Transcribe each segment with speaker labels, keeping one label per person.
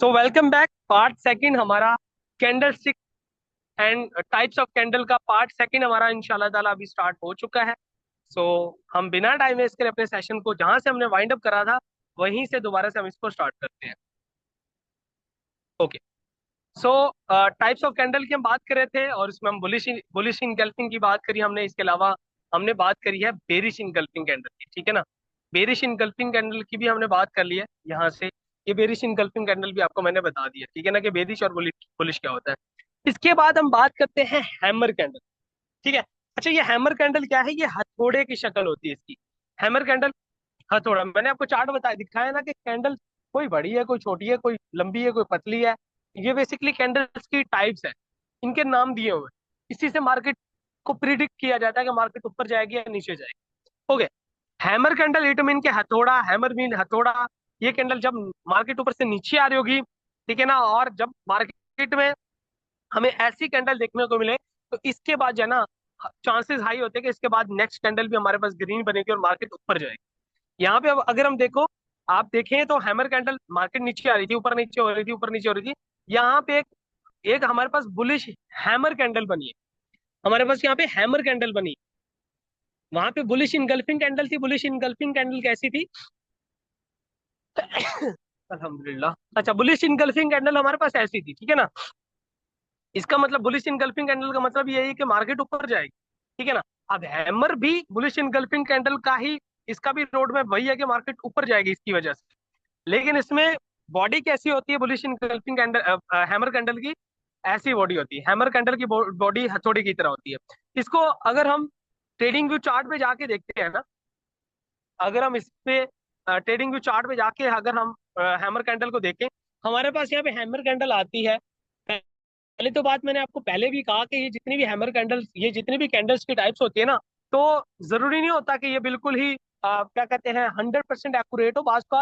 Speaker 1: सो welcome back. Part second हमारा candle stick and types of candle का part second हमारा इंशाल्लाह ताला अभी स्टार्ट हो चुका है। सो हम बिना टाइम वेस्ट करे अपने सेशन को जहां से हमने वाइंड अप करा था वहीं से दोबारा से हम इसको स्टार्ट करते हैं। Okay. So types of candle की हम बात कर रहे थे और इसमें हम बुलिश बुलिश इनगल्फिंग की बात करी हमने। इसके अलावा हमने बात करी है बेरिश इनगल्फिंग कैंडल की, ठीक है ना। बेरिश इनगल्फिंग कैंडल की भी हमने बात कर ली है यहाँ से। ये बेरिश इनगल्फिंग कैंडल भी आपको मैंने बता दिया, ठीक है ना, कि बेरिश और बुलिश बुलिश क्या होता है। इसके बाद हम बात करते हैं हैमर कैंडल, ठीक है। अच्छा, ये हैमर कैंडल क्या है? ये हथौड़े की शक्ल होती है इसकी। हैमर कैंडल हथौड़ा, मैंने आपको चार्ट बताया दिखाया ना कि कैंडल कोई बड़ी है, कोई छोटी है, कोई लंबी है, कोई पतली है। ये बेसिकली कैंडल्स की टाइप्स है, इनके नाम दिए हुए हैं। इसी से मार्केट को प्रिडिक्ट किया जाता है कि मार्केट ऊपर जाएगी या नीचे जाएगी। Okay. Hammer candle it mean के हथौड़ा, हैमर मीन हथौड़ा। ये कैंडल जब मार्केट ऊपर से नीचे आ रही होगी, ठीक है ना, और जब मार्केट में हमें ऐसी कैंडल देखने को मिले तो इसके बाद जो है ना, चांसेस हाई होते हैं कि इसके बाद नेक्स्ट कैंडल भी हमारे पास ग्रीन बनेगी और मार्केट ऊपर जाएगी। यहाँ पे अब अगर हम देखो, आप देखें तो हैमर कैंडल मार्केट नीचे आ रही थी, ऊपर नीचे हो रही थी, ऊपर नीचे हो रही थी। यहाँ पे एक हमारे पास बुलिश हैमर कैंडल बनी है। हमारे पास यहाँ पे हैमर कैंडल बनी। वहां पे बुलिश इनगल्फिंग कैंडल थी। बुलिश इनगल्फिंग कैंडल कैसी थी? अल्हम्दुलिल्लाह। अच्छा, बुलिश इनगल्फिंग कैंडल हमारे पास ऐसी थी, ठीक है ना। इसका मतलब बुलिश इनगल्फिंग कैंडल का मतलब ये है कि मार्केट ऊपर जाएगी, ठीक है ना। अब हैमर भी बुलिश इनगल्फिंग कैंडल का ही, इसका भी रोड मैप वही है कि मार्केट ऊपर जाएगी इसकी वजह से। लेकिन इसमें बॉडी कैसी होती है बुलिश इनकल्पिंग कैंडल, हैमर कैंडल की ऐसी बॉडी होती है। हैमर कैंडल की बॉडी हथौड़ी की तरह होती है। इसको अगर हम ट्रेडिंग व्यू चार्ट पे जाके देखते हैं ना, अगर हम इस पे ट्रेडिंग व्यू चार्ट पे जाके अगर हम हैमर कैंडल को देखें, हमारे पास यहाँ पे हैमर कैंडल आती है। पहले तो बात मैंने आपको पहले भी कहा कि ये जितनी भी हैमर कैंडल्स, ये जितनी भी कैंडल्स की टाइप्स होती है ना, तो जरूरी नहीं होता कि ये बिल्कुल ही क्या कहते हैं 100% एक्यूरेट हो। बाज का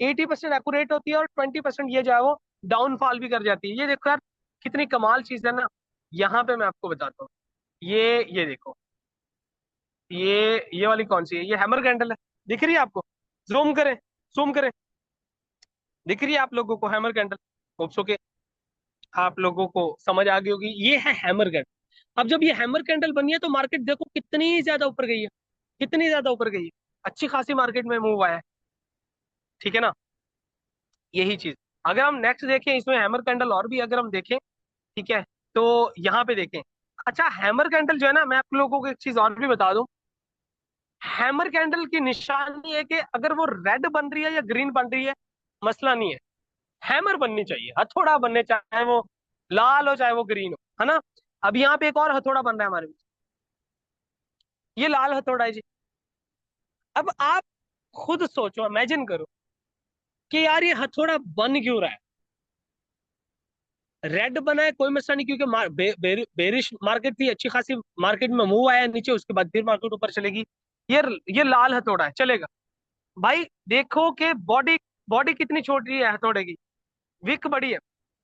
Speaker 1: 80% एक्यूरेट होती है और 20% ये जो है वो डाउनफॉल भी कर जाती है। ये देखो यार, कितनी कमाल चीज है ना। यहाँ पे मैं आपको बताता हूँ। ये देखो, ये वाली कौन सी है? ये हैमर कैंडल है। दिख रही है आपको? जूम करें, जूम करें, दिख रही है आप लोगों को हैमर कैंडल? होप्स के आप लोगों को समझ आ गई होगी। ये है हैमर कैंडल। अब जब ये हैमर कैंडल बनी है तो मार्केट देखो कितनी ज्यादा ऊपर गई है, कितनी ज्यादा ऊपर गई है। अच्छी खासी मार्केट में मूव आया है, ठीक है ना। यही चीज अगर हम नेक्स्ट देखें, इसमें हैमर कैंडल और भी अगर हम देखें, ठीक है, तो यहाँ पे देखें। अच्छा, हैमर कैंडल जो है ना, मैं आप लोगों को एक चीज और भी बता दूं। हैमर कैंडल की निशानी है कि अगर वो रेड बन रही है या ग्रीन बन रही है, मसला नहीं है। हैमर बननी चाहिए, हथौड़ा बनने, चाहे वो लाल हो चाहे वो ग्रीन हो, है ना। अब यहाँ पे एक और हथौड़ा बन रहा है हमारे पास। ये लाल हथौड़ा है जी। अब आप खुद सोचो, इमेजिन करो कि यार ये हथौड़ा बन क्यों रहा है। रेड बना है कोई मसला नहीं, क्योंकि बेरिश मार्केट थी, अच्छी खासी मार्केट में मूव आया नीचे, उसके बाद फिर मार्केट ऊपर चलेगी। ये ये लाल हथौड़ा है, चलेगा। भाई देखो कि बॉडी बॉडी कितनी छोटी है हथौड़े की, विक बड़ी है।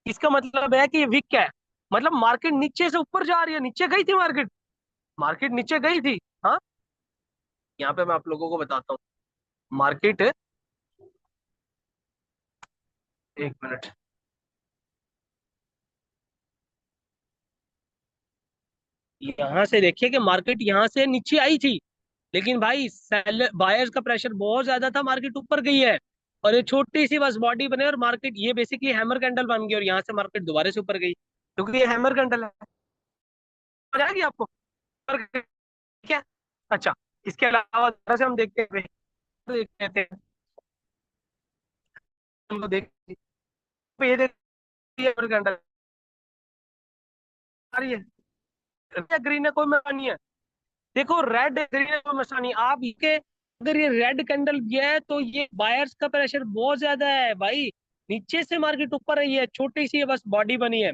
Speaker 1: इसका मतलब है कि ये विक क्या है? मतलब मार्केट नीचे से ऊपर जा रही है। नीचे गई थी मार्केट, मार्केट नीचे गई थी। हाँ, यहाँ पे मैं आप लोगों को बताता हूँ। मार्केट, एक मिनट, यहाँ से देखिए कि मार्केट यहाँ से नीचे आई थी, लेकिन भाई सेल बायर्स का प्रेशर बहुत ज्यादा था, मार्केट ऊपर गई है। और ये छोटी सी बस बॉडी बने और मार्केट ये बेसिकली हैमर कैंडल बन गई और यहाँ से मार्केट दोबारा से ऊपर गई, क्योंकि ये हैमर कैंडल है। समझ आएगी आपको? ठीक है। अच्छा, इसके अलावा दोबारा से हम देखते हैं, कहते हैं हमको देख, ये देखिए हैमर कैंडल आ रही है। ग्रीन है कोई मसला नहीं है। देखो रेड ग्रीन है कोई मसला नहीं। आप ये, अगर ये रेड कैंडल भी है तो ये बायर्स का प्रेशर बहुत ज्यादा है भाई। नीचे से मार्केट ऊपर आई है, छोटी सी बस बॉडी बनी है,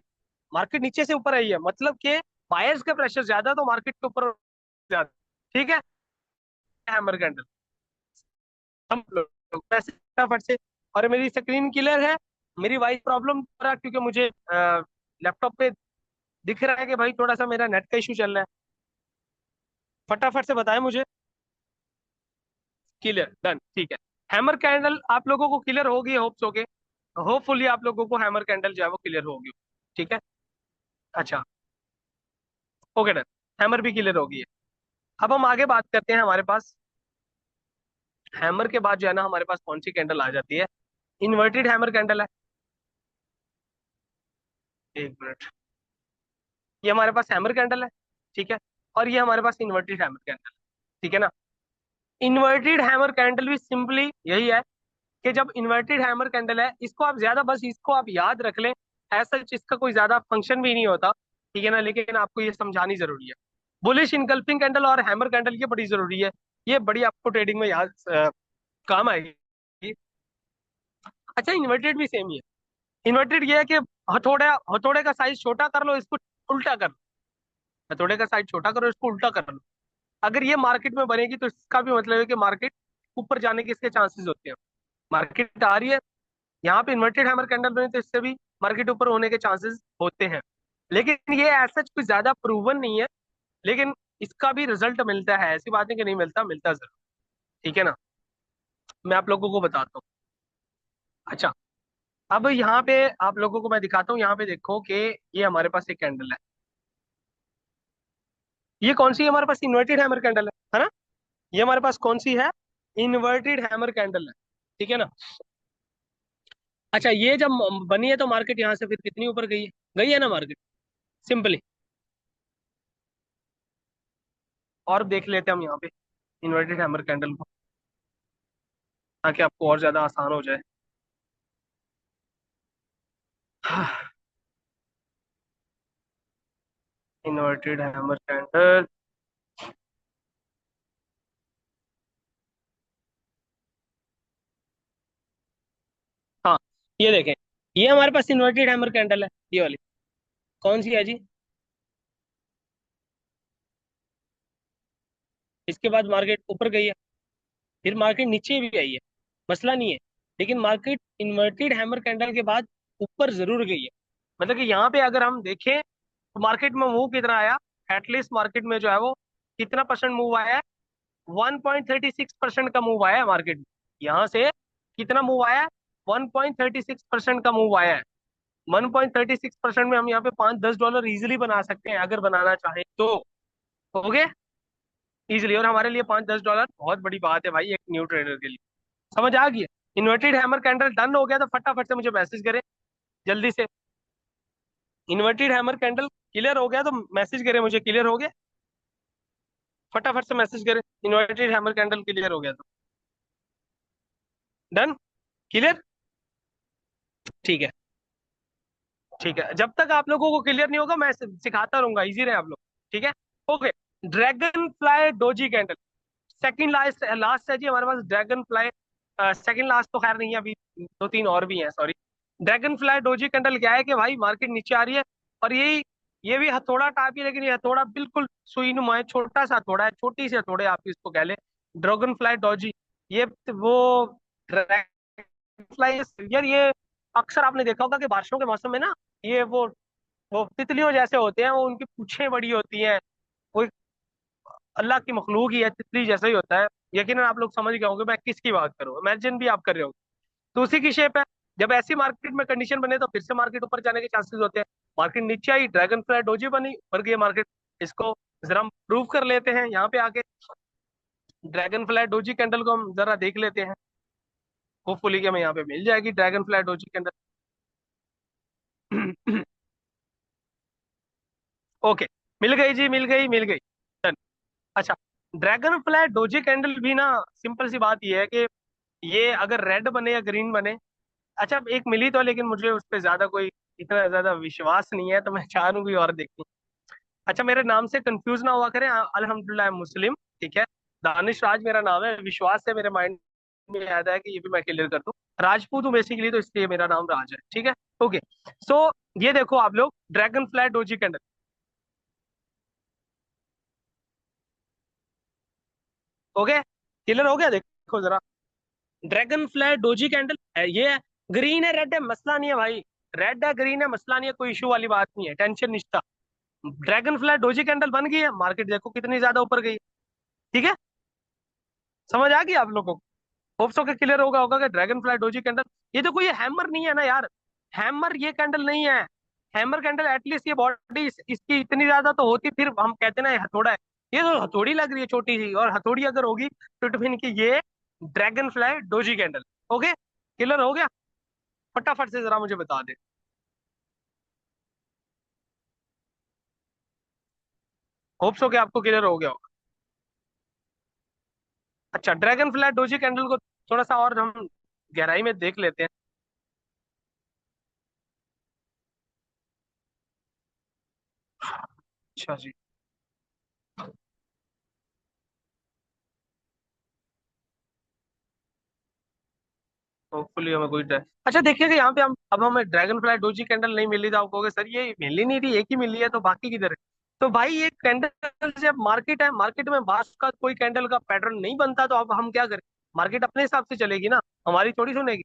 Speaker 1: मार्केट नीचे से ऊपर आई है, मतलब कि बायर्स का प्रेशर ज्यादा तो मार्केट के ऊपर ज्यादा, ठीक है। हैमर कैंडल हम लोग वैसे फटाफट से। और मेरी स्क्रीन क्लियर है? मेरी वाइस प्रॉब्लम हो रहा है क्योंकि मुझे लैपटॉप पे दिख रहा है कि भाई थोड़ा सा मेरा नेट का इशू चल रहा है। फटाफट से बताएं मुझे। क्लियर, डन, ठीक है। हैमर कैंडल आप लोगों को क्लियर होगी, होप्स होगे। होपफुली आप लोगों को हैमर कैंडल जो है वो क्लियर होगी। ठीक है। अच्छा। Okay done. हैमर भी क्लियर होगी है। अब हम आगे बात करते हैं। हमारे पास हैमर के बाद जो है ना हमारे पास कौन सी कैंडल आ जाती है? इन्वर्टेड हैमर कैंडल है। एक मिनट। ये हमारे पास हैमर कैंडल है। ठीक है। और ये हमारे पास इन्वर्टेड हैमर कैंडल है। ठीक है ना। इन्वर्टेड हैमर कैंडल भी सिंपली यही है कि जब इन्वर्टेड हैमर कैंडल है, इसको आप ज्यादा बस इसको आप याद रख लें। ऐसा इसका कोई ज्यादा फंक्शन भी नहीं होता। ठीक है ना, लेकिन आपको ये समझानी जरूरी है। बुलिश इनकल्फिंग कैंडल और हैमर कैंडल ये बड़ी जरूरी है। ये बड़ी आपको ट्रेडिंग में याद काम आएगी। अच्छा, इन्वर्टेड भी सेम ही है। इन्वर्टेड ये है कि हथौड़ा हथौड़े का साइज छोटा कर लो, इसको उल्टा कर लो। हथौड़े का साइज छोटा करो, इसको उल्टा कर लो। अगर ये मार्केट में बनेगी तो इसका भी मतलब है कि मार्केट ऊपर जाने के इसके चांसेस होते हैं। मार्केट आ रही है, यहाँ पे इन्वर्टेड हैमर कैंडल बने तो इससे भी मार्केट ऊपर होने के चांसेस होते हैं। लेकिन ये ऐसा कुछ ज्यादा प्रूवन नहीं है। लेकिन इसका भी रिजल्ट मिलता है, ऐसी बात है कि नहीं मिलता, मिलता जरूर। ठीक है ना। मैं आप लोगों को बताता हूँ। अच्छा। अब यहाँ पे आप लोगों को मैं दिखाता हूँ। यहाँ पे देखो कि ये हमारे पास एक कैंडल है। ये कौन सी है? हमारे पास इन्वर्टेड हैमर कैंडल है ना। ये हमारे पास कौन सी है? इन्वर्टेड हैमर कैंडल है। ठीक है ना। अच्छा, ये जब बनी है तो मार्केट यहाँ से फिर कितनी ऊपर गई है? गई है ना मार्केट, सिंपली। और देख लेते हैं हम यहाँ पे इन्वर्टेड हैमर कैंडल को, ताकि आपको और ज्यादा आसान हो जाए। Inverted hammer candle. हाँ, ये देखें। ये हमारे पास इन्वर्टेड हैमर कैंडल है, ये वाली। कौन सी है जी? इसके बाद मार्केट ऊपर गई है, फिर मार्केट नीचे भी आई है, मसला नहीं है। लेकिन मार्केट इन्वर्टेड हैमर कैंडल के बाद ऊपर जरूर गई है। मतलब कि यहाँ पे अगर हम देखें तो मार्केट में मूव कितना आया? एटलीस्ट मार्केट में जो है वो कितना परसेंट मूव आया है? 1.36% का मूव आया है मार्केट में। यहाँ से कितना मूव आया है? 1.36% का मूव आया है। 1.36% में हम यहाँ पे 5-10 डॉलर इजिली बना सकते हैं अगर बनाना चाहें तो। हो गए इजिली। और हमारे लिए 5-10 डॉलर बहुत बड़ी बात है भाई, एक न्यू ट्रेडर के लिए। समझ आ गई? इन्वर्टेड हैमर कैंडल डन हो गया तो फटाफट से मुझे मैसेज करें, जल्दी से। इन्वर्टेड हैमर कैंडल क्लियर हो गया तो मैसेज करें मुझे, क्लियर हो गया। फटाफट से मैसेज करें, इन्वर्टेड हैमर कैंडल क्लियर हो गया तो। डन। क्लियर। ठीक है। ठीक है, जब तक आप लोगों को क्लियर नहीं होगा मैं सिखाता रहूंगा, इजी रहे आप लोग। ठीक है। Okay. Dragon fly doji candle second last last है जी हमारे पास। ड्रैगन फ्लाई सेकंड लास्ट तो खैर नहीं है, अभी दो तीन और भी हैं, sorry. Dragon fly doji candle क्या है कि भाई मार्केट नीचे आ रही है, और यही ये भी हथौड़ा टाइप ही है, लेकिन ये हथौड़ा बिल्कुल सुई नुमा है, छोटा सा हथौड़ा है, छोटी सी हथौड़े आप इसको कह ले। ड्रैगन फ्लाई डोजी, ये वो ड्रैगन फ्लाई यार, ये अक्सर आपने देखा होगा कि बारिशों के मौसम में ना, ये वो तितलियों जैसे होते हैं, वो उनकी पूंछें बड़ी होती हैं। वो अल्लाह की मखलूक ही है, तितली जैसा ही होता है। यकीनन आप लोग समझ गए होंगे मैं किसकी बात कर रहा हूँ, इमेजिन भी आप कर रहे होंगे। तो उसी की शेप है। जब ऐसी मार्केट में कंडीशन बने तो फिर से मार्केट ऊपर जाने के चांसेस होते हैं। मार्केट नीचे आई, ड्रैगन फ्लाई डोजी बनी, ऊपर गई मार्केट। इसको जरा हम प्रूव कर लेते हैं यहाँ पे आके। ड्रैगन फ्लाई डोजी कैंडल को हम जरा देख लेते हैं। होपफुली कि हमें यहाँ पे मिल जाएगी dragon fly doji candle. Okay. मिल गई जी, मिल गई, मिल गई। Done। अच्छा। ड्रैगन फ्लाई डोजी कैंडल भी ना, सिंपल सी बात ये है कि ये अगर रेड बने या ग्रीन बने। अच्छा, एक मिली तो, लेकिन मुझे उस पर ज्यादा कोई इतना ज्यादा विश्वास नहीं है, तो मैं चाह रहा हूँ कोई और देखूं। अच्छा, मेरे नाम से कंफ्यूज ना हुआ करें, अल्हम्दुलिल्लाह मुस्लिम। ठीक है। दानिश राज मेरा नाम है, विश्वास से मेरे माइंड में याद है कि ये भी मैं क्लियर कर दूं। राजपूत हूँ बेसिकली, तो इसलिए मेरा नाम राज है। ठीक है। ओके। सो ये देखो आप लोग, ड्रैगन फ्लाई डोजी कैंडल। हो गया? क्लियर हो गया? देखो जरा, ड्रैगन फ्लाई डोजी कैंडल है ये है। ग्रीन है रेड है मसला नहीं है भाई। रेड है ग्रीन है मसला नहीं है, कोई इशू वाली बात नहीं है, टेंशन नहीं था। ड्रैगन फ्लाई डोजी कैंडल बन गई है, मार्केट देखो कितनी ज्यादा ऊपर गई है। ठीक है। समझ आ गई आप लोगों को? होप सो के क्लियर होगा कि ड्रैगन फ्लाई डोजी कैंडल, ये देखो ये हैमर नहीं है ना यार, हैमर ये कैंडल नहीं है। हैमर कैंडल एटलीस्ट ये बॉडी इसकी इतनी ज्यादा तो होती, फिर हम कहते ना ये हथौड़ा है। ये तो हथौड़ी लग रही है छोटी सी, और हथौड़ी अगर होगी तो इट मीन कि ये dragon fly doji candle. Okay, clear हो गया? फटाफट से जरा मुझे बता दे। होप सो के आपको क्लियर हो गया होगा। अच्छा, ड्रैगन फ्लाई डोजी कैंडल को थोड़ा सा और हम गहराई में देख लेते हैं। अच्छा जी। होपफुली हमें कोई अच्छा देखिएगा यहाँ पे हम, अब हमें ड्रैगन फ्लाई डोजी कैंडल नहीं मिल रही, तो आप कहोगे सर ये मिल ही नहीं रही, एक ही मिल रही है तो बाकी किधर है? तो भाई ये कैंडल जब मार्केट है, मार्केट में बास का कोई कैंडल का पैटर्न नहीं बनता, तो अब हम क्या करें? मार्केट अपने हिसाब से चलेगी ना, हमारी थोड़ी सुनेगी।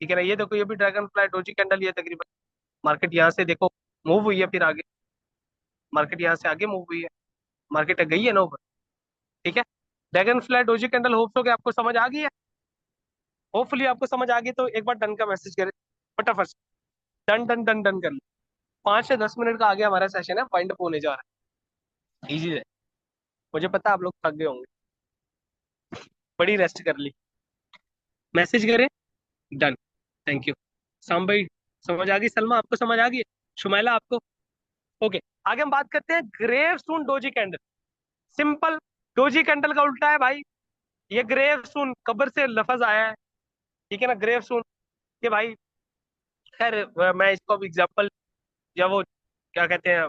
Speaker 1: ठीक है ना, ये देखो ये भी ड्रैगन फ्लाई डोजी कैंडल, ये तकरीबन मार्केट यहाँ से देखो मूव हुई है, फिर आगे मार्केट यहाँ से आगे मूव हुई है, मार्केट गई है ना ऊपर। ठीक है, dragon fly doji candle hopes हो कि आपको समझ आ गई है। होपफुली आपको समझ आ गई, तो एक बार डन का मैसेज करें फटाफट से। डन डन डन डन कर लो। 5 से 10 मिनट का आगे हमारा सेशन है, फाइंड अप होने जा रहा है, इजी है। मुझे पता है आप लोग थक गए होंगे, बड़ी रेस्ट कर ली। मैसेज करें, डन। Thank you. साम भाई समझ आ गई, सलमा आपको समझ आ गई, शुमैला आपको? ओके, आगे हम बात करते हैं gravestone doji candle. Simple, doji candle का उल्टा है भाई, ये ग्रेव स्टोन कब्र से लफज आया है। ठीक है ना, ग्रेव स्टोन के भाई, खैर मैं इसको अब एग्जाम्पल या वो क्या कहते हैं,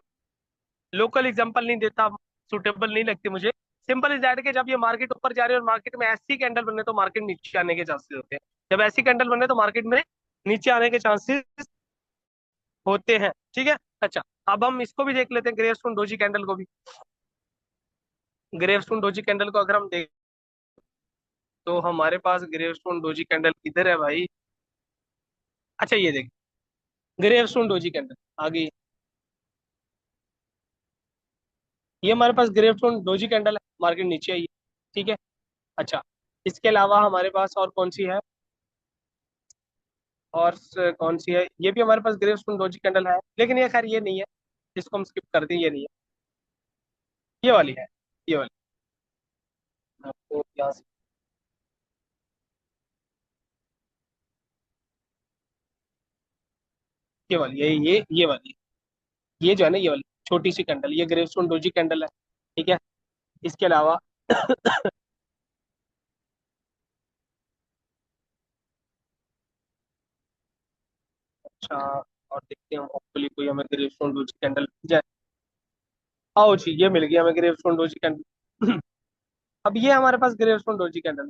Speaker 1: लोकल एग्जांपल नहीं देता, सुटेबल नहीं लगती मुझे। सिंपल इज दैट कि जब ये मार्केट ऊपर जा रही है और मार्केट में ऐसी कैंडल बने तो मार्केट नीचे आने के चांसेस होते हैं। जब ऐसी कैंडल बने तो मार्केट में नीचे आने के चांसेस होते हैं। ठीक है। अच्छा, अब हम इसको भी देख लेते हैं, ग्रेवस्टोन डोजी कैंडल को भी। ग्रेवस्टोन डोजी कैंडल को अगर हम देख, तो हमारे पास ग्रेवस्टोन डोजी कैंडल किधर है भाई? अच्छा ये देख, ग्रेवस्टोन डोजी कैंडल आ गई, ये हमारे पास ग्रेवस्टोन डोजी कैंडल है, मार्केट नीचे आई है। ठीक है। अच्छा, इसके अलावा हमारे पास और कौन सी है? और कौन सी है? ये भी हमारे पास ग्रेवस्टोन डोजी कैंडल है, लेकिन ये खैर ये नहीं है, इसको हम स्किप कर दें, ये नहीं है, ये वाली है, ये वाली। आपको यहाँ से, ये वाली, ये वाली, ये जो है ना, ये वाली छोटी सी कैंडल, ये ग्रेवस्टोन डोजी कैंडल है। ठीक है। इसके अलावा अच्छा, और देखते हैं होपफुली कोई हमें ग्रेवस्टोन डोजी कैंडल मिल जाए। आओ जी, ये मिल गया हमें ग्रेवस्टोन डोजी कैंडल। अब ये हमारे पास ग्रेवस्टोन डोजी कैंडल है।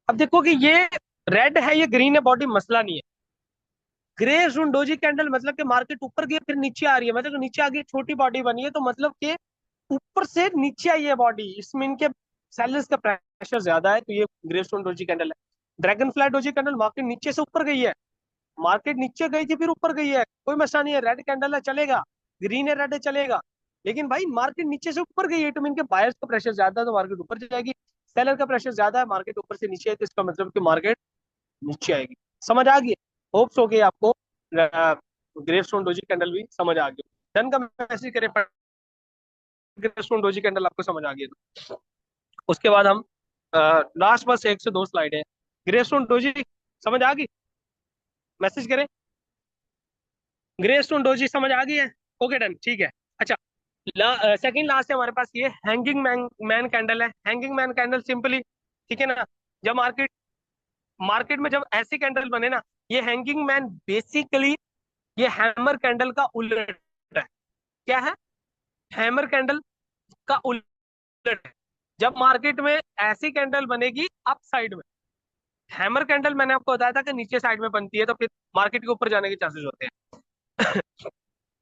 Speaker 1: अब देखो कि ये रेड है, ये ग्रीन है, बॉडी मसला नहीं है। ग्रे जोन डोजी कैंडल मतलब कि मार्केट ऊपर गई फिर नीचे आ रही है, मतलब कि नीचे आ गई, छोटी बॉडी बनी है, तो मतलब कि ऊपर से नीचे आई है बॉडी, इसमें इनके सेलर्स का प्रेशर ज्यादा है, तो ये ग्रे स्टोन डोजी कैंडल है। Dragon fly doji candle market नीचे से ऊपर गई है, मार्केट नीचे गई थी फिर ऊपर गई है, कोई मसला नहीं है, रेड कैंडल है चलेगा, ग्रीन है रेड है चलेगा। लेकिन भाई मार्केट नीचे से ऊपर गई है, तो इनके बायर्स का प्रेशर ज्यादा है तो मार्केट ऊपर जाएगी, सेलर का प्रेशर ज्यादा है, मार्केट ऊपर से नीचे है, तो इसका मतलब कि मार्केट नीचे आएगी। समझ आ गई? होप्स हो गई आपको, ग्रेव स्टोन डोजी कैंडल भी समझ आ गई। डन का मैसेज करे, ग्रेव स्टोन डोजी कैंडल आपको समझ आ गई तो उसके बाद हम लास्ट बस 1 से 2 स्लाइड है, ग्रेव स्टोन डोजी समझ आ गई? मैसेज करें, ग्रे स्टोन डोजी समझ आ गई है? ओके डन, ठीक है। अच्छा, सेकंड लास्ट है हमारे पास, ये हैंगिंग मैन मैन कैंडल है। हैंगिंग मैन कैंडल सिंपली, ठीक है ना, जब मार्केट मार्केट में जब ऐसी कैंडल बने ना, ये हैंगिंग मैन बेसिकली ये हैमर कैंडल का उल्ट है। क्या है? हैमर कैंडल का उल्ट है। जब मार्केट में ऐसी कैंडल बनेगी अप साइड में, हैमर कैंडल मैंने आपको बताया था कि नीचे साइड में बनती है, तो फिर मार्केट के ऊपर जाने के चांसेस होते हैं।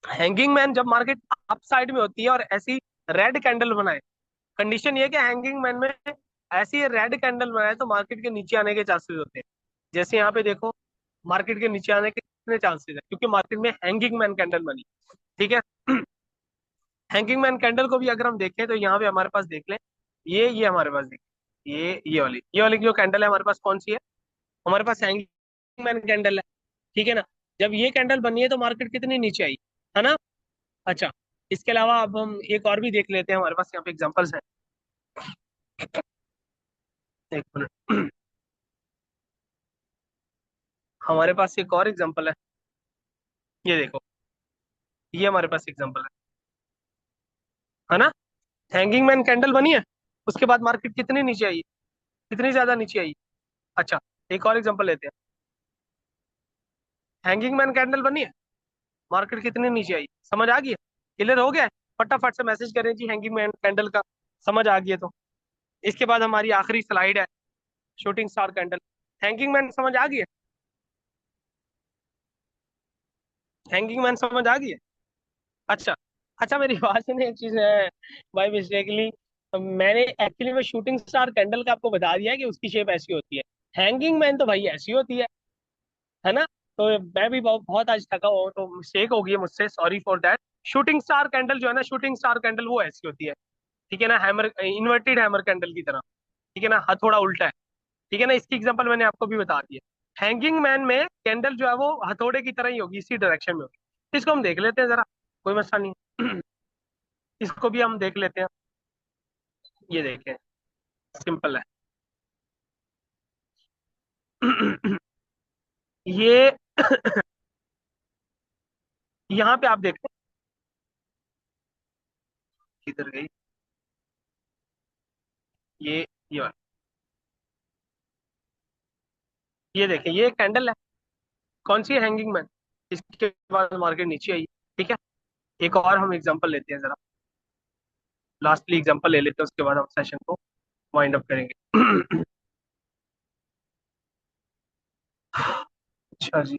Speaker 1: हैंगिंग मैन जब मार्केट अप साइड में होती है और ऐसी रेड कैंडल बनाए, कंडीशन ये है कि हैंगिंग मैन में ऐसी रेड कैंडल बनाए तो मार्केट के नीचे आने के चांसेस होते हैं। जैसे यहाँ पे देखो, मार्केट के नीचे आने के कितने चांसेस है, क्योंकि मार्केट में हैंगिंग मैन कैंडल बनी। ठीक है। हैंगिंग मैन कैंडल को भी अगर हम देखें तो यहाँ पे हमारे पास देख लें, ये हमारे पास देखें, ये वाली जो कैंडल है हमारे पास कौन सी है? हमारे पास हैंगिंग मैन कैंडल है। ठीक है ना? जब ये कैंडल बनी है तो मार्केट कितनी नीचे आई, है ना? अच्छा, इसके अलावा अब हम एक और भी देख लेते हैं, हमारे पास यहाँ पे एग्जांपल्स हैं। एक मिनट। हमारे पास एक और एग्जांपल है, ये देखो। ये हमारे पास एग्जांपल है ना? हैंगिंग मैन कैंडल बनी है, उसके बाद मार्केट कितनी नीचे आई, कितनी ज्यादा नीचे आई। अच्छा, एक और एग्जांपल लेते हैं। हैंगिंग मैन कैंडल बनी है, मार्केट कितनी नीचे आई, समझ आ गई है? क्लियर हो गया है? फटाफट से मैसेज करें जी हैंगिंग मैन कैंडल का समझ आ गई है तो। इसके बाद हमारी आखिरी स्लाइड है, shooting star candle. Hanging man समझ आ गई है? हैंगिंग मैन समझ आ गई है? अच्छा। अच्छा, मेरी बात सुनिए, एक चीज है, बाय मिस्टेकली मैंने एक्चुअली में शूटिंग स्टार कैंडल का आपको बता दिया कि उसकी शेप ऐसी होती है। हैंगिंग मैन तो भाई ऐसी होती है ना? तो मैं भी बहुत बहुत आज थका हुआ हूँ, तो मिस्टेक हो गई है मुझसे, sorry for that. Shooting star candle जो है ना, शूटिंग स्टार कैंडल वो ऐसी होती है। ठीक है ना? हैमर, इन्वर्टेड हैमर कैंडल की तरह। ठीक है ना? हथौड़ा उल्टा है। ठीक है ना? इसकी एग्जांपल मैंने आपको भी बता दी है। हैंगिंग मैन में कैंडल जो है वो हथौड़े की तरह ही होगी, इसी डायरेक्शन में होगी। इसको हम देख लेते हैं जरा, कोई मसला नहीं है। इसको भी हम देख लेते हैं। ये देखें, सिंपल है। ये यहाँ पे आप देखें, किधर गई ये वाला। ये देखें, ये कैंडल है, कौन सी है? Hanging man. इसके बाद मार्केट नीचे आई। ठीक है? एक और हम एग्जांपल लेते हैं जरा, लास्टली एग्जांपल ले लेते हैं, उसके बाद हम सेशन को वाइंड अप करेंगे। अच्छा जी।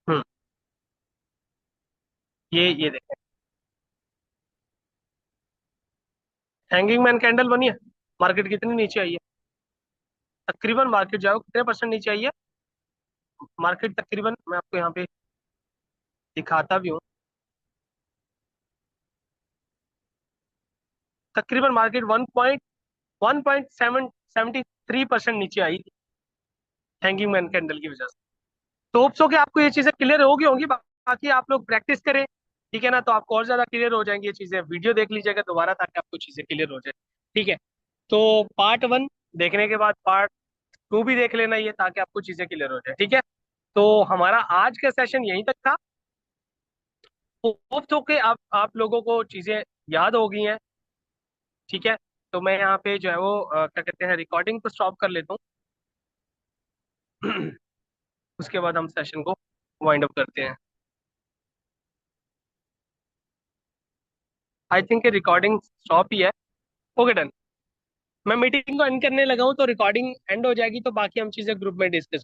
Speaker 1: हम्म ये देखें, हैंगिंग मैन कैंडल बनी है, मार्केट कितनी नीचे आई है? तकरीबन मार्केट जाओ कितने परसेंट नीचे आई है? मार्केट तकरीबन, मैं आपको यहाँ पे दिखाता भी हूँ, तकरीबन मार्केट 1.73% नीचे आई थी, हैंगिंग मैन कैंडल की वजह से। तो होप्स हो कि आपको ये चीजें क्लियर होगी होंगी, बाकी आप लोग प्रैक्टिस करें। ठीक है ना? तो आपको और ज्यादा क्लियर हो जाएंगी ये चीजें, वीडियो देख लीजिएगा दोबारा ताकि आपको चीजें क्लियर हो जाए। ठीक है? तो पार्ट 1 देखने के बाद पार्ट 2 भी देख लेना ये, ताकि आपको चीजें क्लियर हो जाए। ठीक है? तो हमारा आज का सेशन यहीं तक था। होप्स हो कि आप लोगों को चीजें याद हो गई हैं। ठीक है? तो मैं यहाँ पे जो है वो क्या कहते हैं, रिकॉर्डिंग को स्टॉप कर लेता हूँ। उसके बाद हम सेशन को वाइंड अप करते हैं। आई थिंक रिकॉर्डिंग स्टॉप ही है। Okay, done. मैं मीटिंग को एंड करने लगा हूँ, तो रिकॉर्डिंग एंड हो जाएगी, तो बाकी हम चीजें ग्रुप में डिस्कस